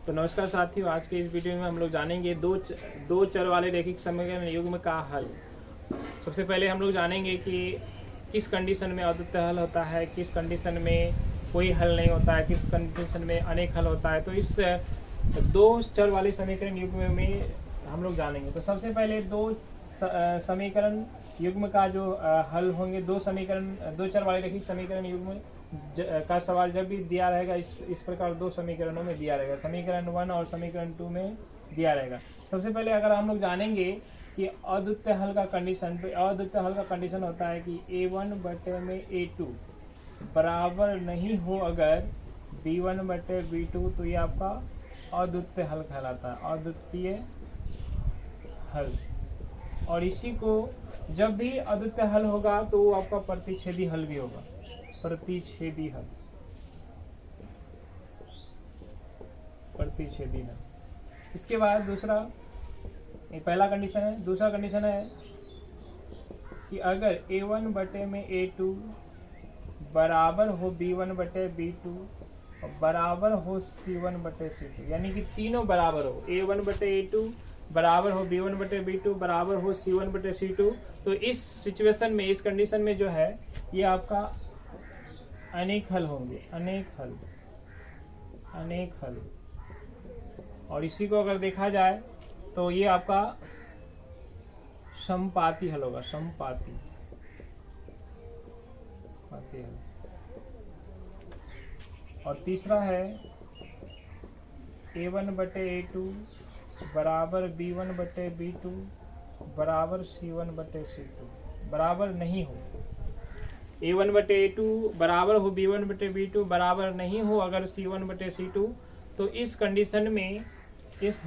तो नमस्कार साथियों, आज के इस वीडियो में हम लोग जानेंगे दो चर वाले रैखिक समीकरण युग्म का हल। सबसे पहले हम लोग जानेंगे कि किस कंडीशन में अद्वितीय हल होता है, किस कंडीशन में कोई हल नहीं होता है, किस कंडीशन में अनेक हल होता है। तो इस दो चर वाले समीकरण युग्म में हम लोग जानेंगे। तो सबसे पहले दो समीकरण युग्म का जो हल होंगे, दो चर वाले रैखिक समीकरण युग्म का सवाल जब भी दिया रहेगा, इस प्रकार दो समीकरणों में दिया रहेगा, समीकरण 1 और समीकरण 2 में दिया रहेगा। सबसे पहले अगर हम लोग जानेंगे कि अद्वितीय हल का कंडीशन, तो अद्वितीय हल का कंडीशन होता है कि a1 बटे में a2 बराबर नहीं हो अगर b1 बटे b2, तो ये आपका अद्वितीय हल कहलाता है, अद्वितीय हल। और इसी को जब भी अद्वितीय हल होगा तो वो आपका प्रतिच्छेदी हल भी होगा, प्रतिच्छेदी हल, प्रतिच्छेदी हल। इसके बाद दूसरा, ये पहला कंडीशन है। दूसरा कंडीशन है कि अगर a1 बटे में a2 बराबर हो b1 बटे b2 और बराबर हो c1 बटे c2, यानी कि तीनों बराबर हो, a1 बटे a2 बराबर हो b1 बटे b2 बराबर हो c1 बटे c2, तो इस सिचुएशन में, इस कंडीशन में जो है ये आपका अनेक हल होंगे, अनेक हल, अनेक हल। और इसी को अगर देखा जाए तो ये आपका समपाती हल होगा, समपाती हल। और तीसरा है a1 बटे a2 बराबर b1 बटे b2 बराबर c1 बटे c2 बराबर नहीं हो, a1 बटे a2 बराबर हो b1 बटे b2 बराबर नहीं हो अगर c1 बटे c2, तो इस कंडीशन में इस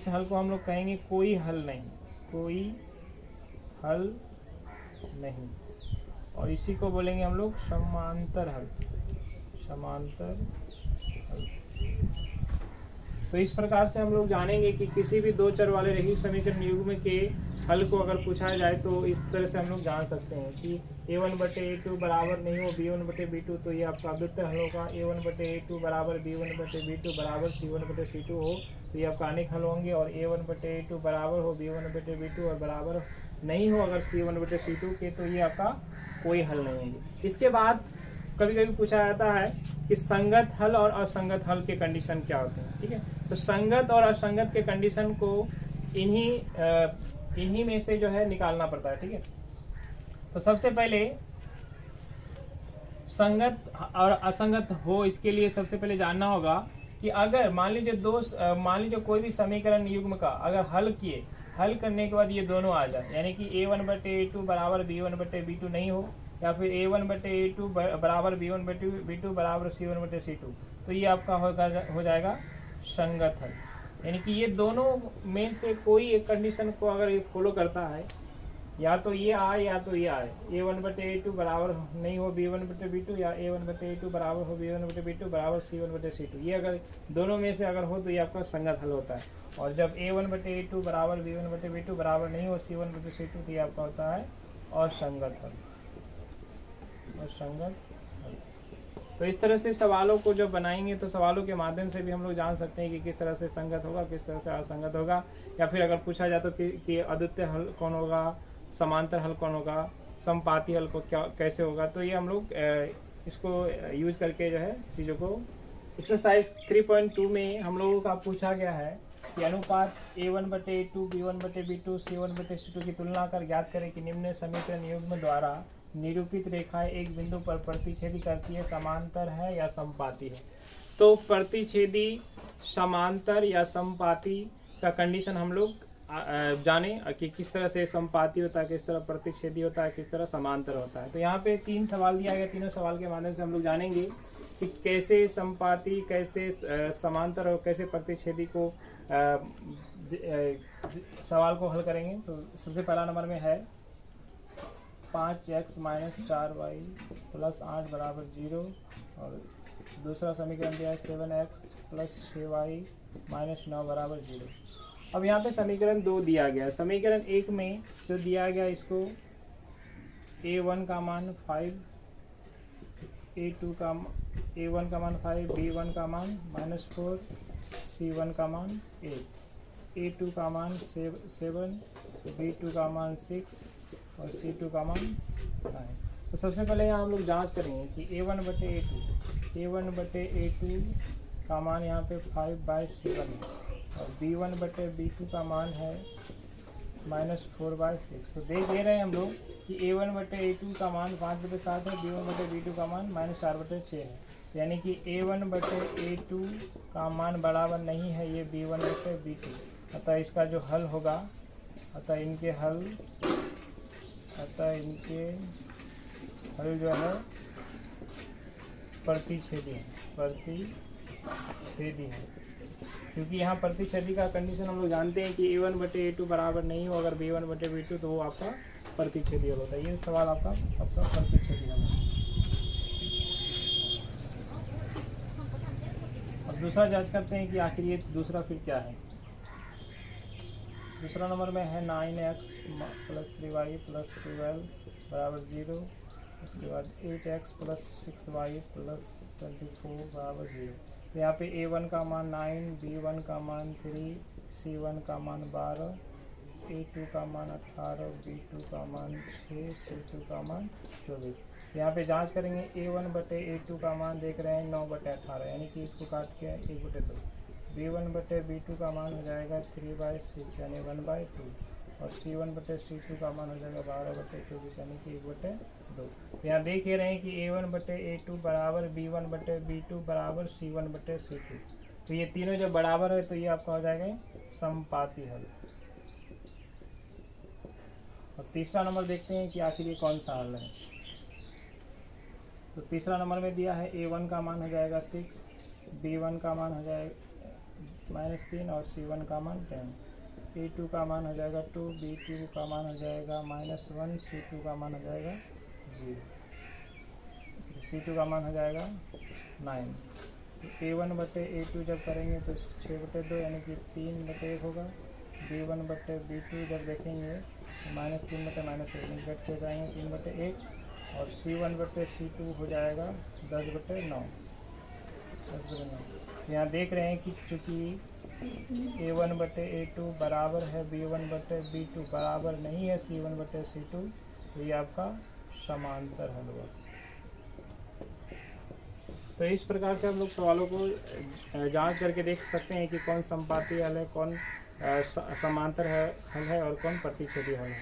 हल को हम लोग कहेंगे कोई हल नहीं, कोई हल नहीं। और इसी को बोलेंगे हम लोग समांतर हल, समांतर हल। तो इस प्रकार से हम लोग जानेंगे कि किसी भी दो चर वाले रैखिक समीकरण युग्म के हल को अगर पूछा जाए तो इस तरह से हम लोग जान सकते हैं कि a1 बटे a2 बराबर नहीं हो b1 बटे b2, तो ये आपका अद्वितीय हल होगा। a1 बटे a2 बराबर b1 बटे b2 बराबर c1 बटे c2 हो, तो ये आपका अनेक हल होंगे। और a1 बटे a2 बराबर हो b1 बटे b2 और बराबर नहीं हो अगर c1 बटे c2 के, तो ये आपका कोई हल नहीं होंगे। इसके बाद कभी कभी पूछा जाता है कि संगत हल और असंगत हल के कंडीशन क्या होते हैं। ठीक है, तो संगत और असंगत के कंडीशन को इन्हीं में से जो है निकालना पड़ता है। ठीक है, तो सबसे पहले संगत और असंगत हो, इसके लिए सबसे पहले जानना होगा कि अगर मान लीजिए कोई भी समीकरण युग्म का अगर हल करने के बाद ये दोनों आ जाए, यानी कि a1 बटे a2 बराबर b1 बटे b2 नहीं हो, या फिर a1 बटे a2 बराबर b1 बटे b2 बराबर c1 बटे c2, तो ये आपका हो जाएगा संगत हल। यानी कि ये दोनों में से कोई एक कंडीशन को अगर ये फॉलो करता है, या तो ये आए या तो ये आए, a1 बटे a2 बराबर नहीं हो b1 बटे b2 या a1 बटे a2 बराबर हो b1 बटे b2 बराबर c1 बटे c2, ये अगर दोनों में से अगर हो तो ये आपका संगत हल होता है। और जब a1 बटे a2 बराबर b1 बटे b2 बराबर नहीं हो c1 बटे c2, तो ये आपका होता है असंगत हल, असंगत हल। तो इस तरह से सवालों को जब बनाएंगे तो सवालों के माध्यम से भी हम लोग जान सकते हैं कि किस तरह से संगत होगा, किस तरह से असंगत होगा। या फिर अगर पूछा जाए तो कि अद्वितीय हल कौन होगा, समांतर हल कौन होगा, समपाती हल को कैसे होगा, तो ये हम लोग इसको यूज करके जो है चीज़ों को। एक्सरसाइज 3.2 में हम लोगों का पूछा गया है कि अनुपात a1 बटे a2 b1 बटे b2 c1 बटे c2 की तुलना कर ज्ञात करें कि निम्न समीकरण युग्म द्वारा निरूपित रेखाएं एक बिंदु पर प्रतिच्छेदी करती है, समांतर है या समपाती है। तो प्रतिच्छेदी, समांतर या समपाती का कंडीशन हम लोग जाने कि किस तरह से समपाती होता है, किस तरह प्रतिच्छेदी होता है, किस तरह समांतर होता है। तो यहाँ पे 3 सवाल दिया गया, तीनों सवाल के माध्यम से हम लोग जानेंगे कि कैसे समपाती, कैसे समांतर और कैसे प्रतिच्छेदी को सवाल को हल करेंगे। तो सबसे पहला नंबर में है 5x माइनस 4y प्लस 8 बराबर 0, और दूसरा समीकरण दिया है 7x प्लस 6y माइनस 9 बराबर 0। अब यहाँ पे समीकरण 2 दिया गया। समीकरण 1 में जो दिया गया, इसको a1 का मान 5, a1 का मान 5, b1 का मान -4, C1 का मान 8, A2 का मान 7, B2 का मान 6 और C2 का मान 9। तो सबसे पहले यहाँ हम लोग जांच करेंगे कि A1/A2 का मान यहाँ पे 5/7 है और B1/B2 का मान है -4/6। तो देख ले रहे हैं हम लोग कि A1/A2 का मान 5/7 है, B1/B2 का मान -4/6 है। तो यानी कि A1/A2 का मान बराबर नहीं है ये B1/B2। अतः इसका जो हल होगा, अतः इनके हल जो है प्रतिच्छेदी है, क्योंकि यहाँ प्रतिच्छेदी का कंडीशन हम लोग जानते हैं कि A1/A2 बराबर नहीं हो अगर B1/B2 तो वो आपका प्रतिच्छेदी हल होता है। ये सवाल आपका प्रतिच्छेदी हल है। अब दूसरा जांच करते हैं कि आखिर ये दूसरा फिर क्या है। दूसरा नंबर में है 9x + 3y + 12 बराबर 0। उसके बाद 8x + 6y + 24 बराबर 0। तो यहाँ पे A1 का मान 9, B1 का मान 3, C1 का मान 12, A2 का मान 18, B2 का मान 6, C2 का मान 24। यहाँ पे जांच करेंगे A1/A2 का मान देख रहे हैं 9/18, यानी कि इसको काट के 1/2। B1/B2 का मान हो जाएगा 3/6 यानी 1/2 और C1/C2 का मान हो जाएगा 12/24 यानी कि 1/2। तो यहाँ देख ही रहे हैं कि A1/A2 बराबर B1/B2 बराबर C1/C2। तो ये तीनों जब बराबर है तो ये आपका हो जाएगा समपाती हल। और तीसरा नंबर देखते हैं कि आखिर ये कौन सा हल है। तो तीसरा नंबर में दिया है A1 का मान हो जाएगा 6, B1 का मान हो जाएगा -3 और C1 का मान 10, A2 का मान हो जाएगा 2, B2 का मान हो जाएगा -1, C2 का मान हो जाएगा 0, C2 का मान हो जाएगा 9। तो A1/A2 जब करेंगे तो 6/2 यानी कि 3/1 होगा। B1/B2 जब देखेंगे तो -3/-1 निकट हो जाएंगे 3/1 और C1/C2 हो जाएगा 10/9। यहाँ देख रहे हैं कि चूँकि A1/A2 बराबर है B1/B2 बराबर नहीं है C1/C2, तो ये आपका समांतर हल हुआ। तो इस प्रकार से हम लोग सवालों को जांच करके देख सकते हैं कि कौन समपाती हल है, कौन समांतर हल है और कौन प्रतिच्छेदी हल है।